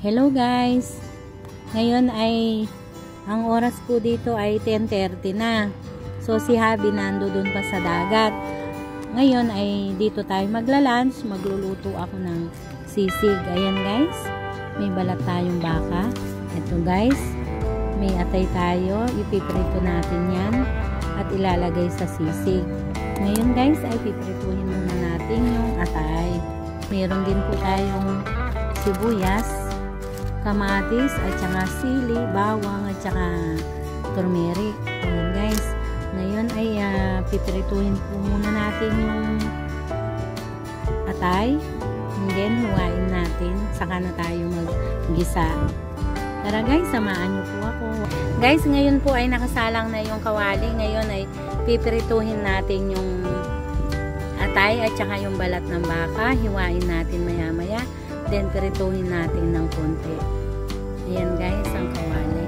Hello guys! Ngayon ay ang oras po dito ay 10:30 na. So si Habi nando dun pa sa dagat. Ngayon ay dito tayo magla-lunch. Magluluto ako ng sisig. Ayan guys, may balat tayong baka. Ito guys, may atay tayo. Ipiprito natin yan at ilalagay sa sisig. Ngayon guys ay piprituhin muna natin yung atay. Meron din po tayong sibuyas, kamatis at saka sili, bawang at saka turmeric. Ayan guys, ngayon ay piprituhin po muna natin yung atay and then huwain natin, saka na tayo maggisa. Tara guys, samahan nyo po ako. Guys, ngayon po ay nakasalang na yung kawali. Ngayon ay piprituhin natin yung atay at saka yung balat ng baka. Hiwain natin maya maya, then pirituhin natin ng konti. Ayan guys, ang kawali.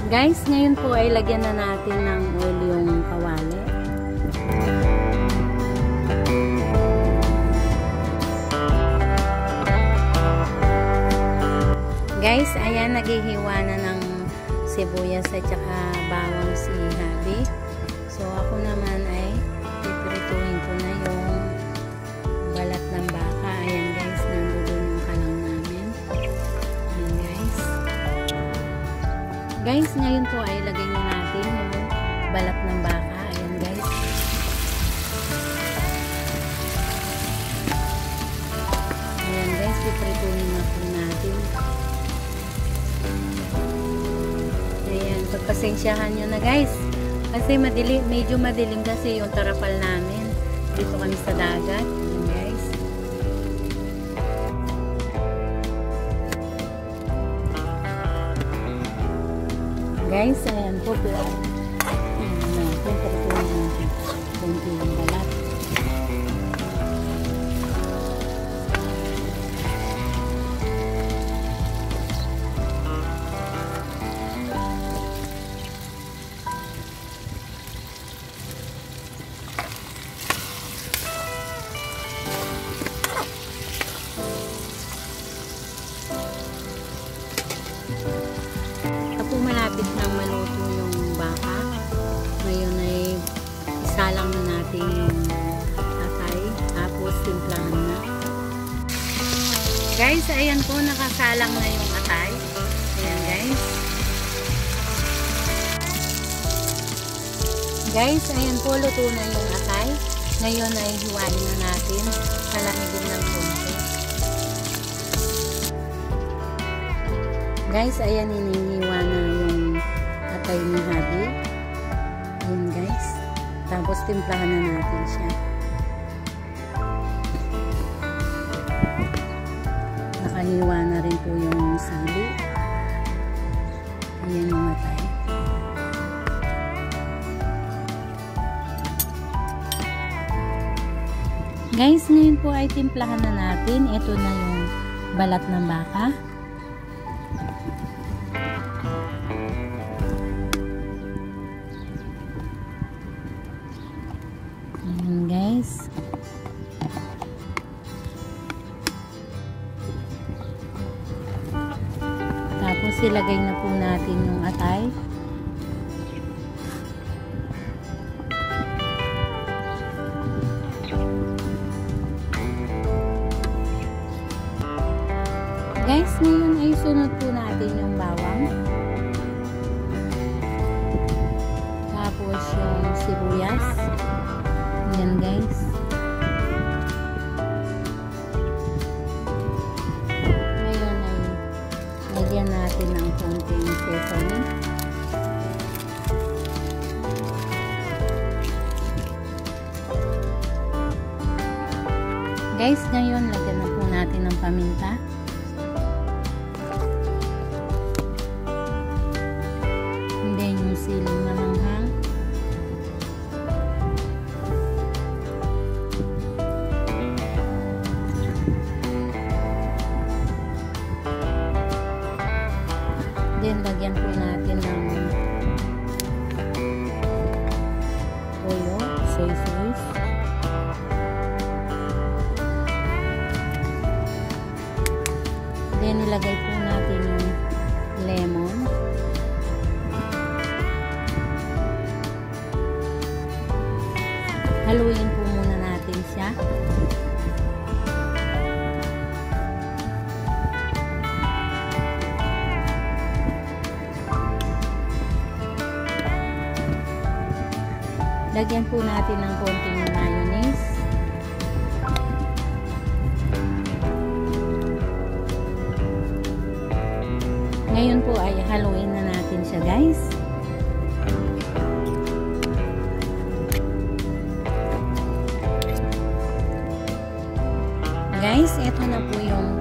Guys, ngayon po ay lagyan na natin ng oil yung kawali. Guys, ayan, naghihiwa na ng sibuyas at saka bawang si Habi. So ako naman ay piprituhin ko na yung balat ng baka. Ayan guys, nandoon yung kalang namin. Ayan guys. Guys, ngayon po ay lagay na natin yung balat ng baka. Ayan guys. Ayan guys, piprituhin na po natin. Ayan, pagpasensyahan nyo na guys. Kasi medyo madilim kasi yung tarapal namin. Dito kami sa dagat. Ayan guys. Guys, ayan po. Ayan natin. Pagpatuloy natin. Kunti yung balat. Malapit nang maluto yung baka. Ngayon ay isalang na natin yung atay. Tapos timplahan na. Guys, ayan po, nakasalang na yung atay. Ayan guys. Guys, ayan po, luto na yung atay. Ngayon ay hiwain na natin. Palamigin ng konti. Guys, ayan, inihiwa na yung atay ni Habi. Ayan guys. Tapos timplahan na natin siya. Nakahiwa na rin po yung sili. Ayan yung atay. Guys, ngayon po ay timplahan na natin. Ito na yung balat ng baka. Ayan guys. Tapos ilagay na po natin yung atay. Guys, ngayon ay sunod po natin yung bawang. Tapos yung sibuyas. Ayan guys. Ngayon ay lagyan natin ng konting sesame. Guys, ngayon lagyan na po natin ng paminta. And then yung siling na manghang. Then, lagyan po natin ng toyo, soy sauce. haluin po muna natin siya. Lagyan po natin ng konting mayonnaise. Ngayon po ay haluin na natin siya, guys. Guys, ito na po yung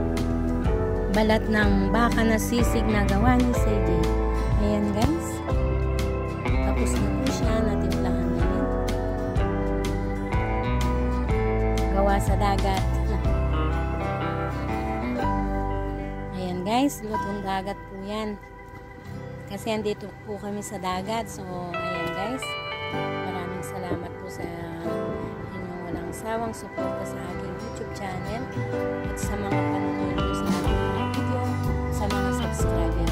balat ng baka na sisig na gawa ni CJ. Ayan, guys. Tapos na po siya, natimplahan na rin. Gawa sa dagat. Ayan, guys, lutong dagat po yan. Kasi andito po kami sa dagat. So, ayan, guys. Maraming salamat po sa inyong walang sawang suporta sa aking YouTube channel at sa mga panonood sa aking mga video, sa mga subscriber